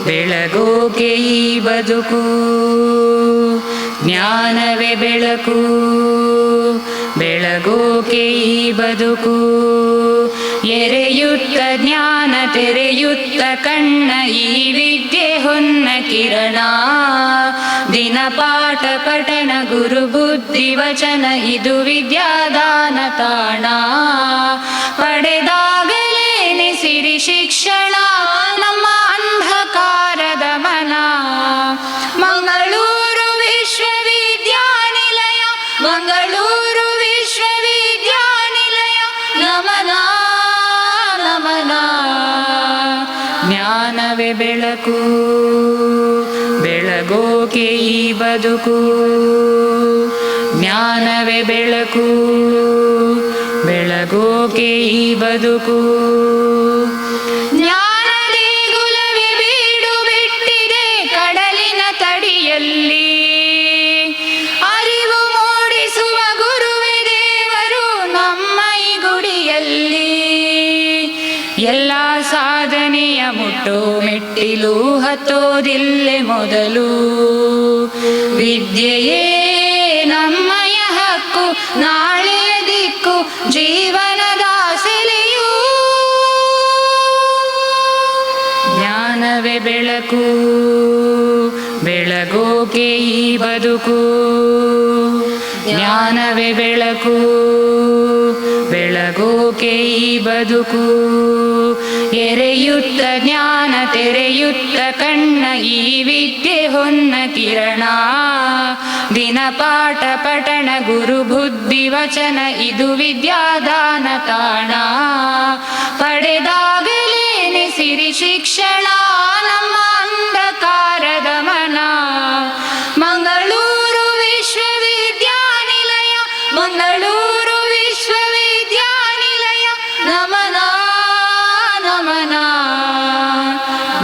ಬೆಳಗೋಕೆ ಈ ಬದುಕು, ಜ್ಞಾನವೇ ಬೆಳಕು. ಬೆಳಗೋಕೆ ಈ ಬದುಕು, ಎರೆಯುತ್ತ ಜ್ಞಾನ ತೆರೆಯುತ್ತ ಕಣ್ಣ ಈ ವಿದ್ಯೆ ಹೊನ್ನ ಕಿರಣ. ದಿನ ಪಾಠ ಪಠಣ ಗುರು ಬುದ್ಧಿ ವಚನ ಇದು ವಿದ್ಯಾದಾನ ತಾಣ. ಪಡೆದಾಗಲೇನೆ ಸಿರಿ ಶಿಕ್ಷಣ ನಮ್ಮ ಅಂಧಕಾರದ ಮನ. ಮಂಗಳೂರು ವಿಶ್ವವಿದ್ಯಾನಿಲಯ, ಮಂಗಳೂರು ವಿಶ್ವವಿದ್ಯಾನಿಲಯ ನಮನ ನಮನ. ಜ್ಞಾನವೇ ಬೆಳಕು, ಬೆಳಗೋಕೆ ಈ ಬದುಕು. ಜ್ಞಾನವೇ ಬೆಳಕು, ಬೆಳಗೋಕೆ ಈ ಬದುಕು. ಜ್ಞಾನದೇ ಗುಲವೇ ಬೀಡು ಬಿಟ್ಟಿದೆ ಕಡಲಿನ ತಡಿಯಲ್ಲಿ. ಅರಿವು ಮೂಡಿಸುವ ಗುರುವೇ ದೇವರು ನಮ್ಮ ಈ ಗುಡಿಯಲ್ಲಿ. ಎಲ್ಲ ಸಾಧನೆಯ ಮುಟ್ಟೋ ಮೆಟ್ಟಿಲು ಹತ್ತೋದಿಲ್ಲೆ ಮೊದಲು. ವಿದ್ಯೆಯೇ ನಮ್ಮಯ ಹಕ್ಕು, ನಾಳೆಯ ದಿಕ್ಕು ಜೀವನದ ಸೆಲೆಯು. ಜ್ಞಾನವೇ ಬೆಳಕು, ಬೆಳಗೋಕೆ ಈ ಬದುಕು. ಜ್ಞಾನವೇ ಬೆಳಕು, ಬೆಳಗೋಕೆ ಈ ಬದುಕು. ಎರೆಯುತ್ತ ಜ್ಞಾನ ತೆರೆಯುತ್ತ ಕಣ್ಣ ಈ ವಿದ್ಯೆ ಹೊನ್ನ ಕಿರಣ. ದಿನ ಪಾಠ ಪಠಣ ಗುರು ಬುದ್ಧಿ ವಚನ ಇದು ವಿದ್ಯಾದಾನ ತಾಣ. ಪಡೆದಾಗಲೇನೆ ಸಿರಿ ಶಿಕ್ಷಣ ನಮ್ಮ ಅಂಧಕಾರದ ಮನ. ಮಂಗಳೂರು ವಿಶ್ವವಿದ್ಯಾನಿಲಯ, ಮಂಗಳೂರು ವಿಶ್ವವಿದ್ಯಾನಿಲಯ ನಮನ ನಮನ.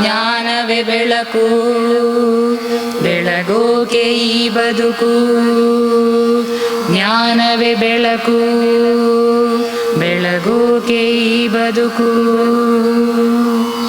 ಜ್ಞಾನವೇ ಬೆಳಕು, ಬೆಳಗೋಕೆ ಈ ಬದುಕು. ಜ್ಞಾನವೇ ಬೆಳಕು, ಬೆಳಗೋಕೆ ಈ ಬದುಕು.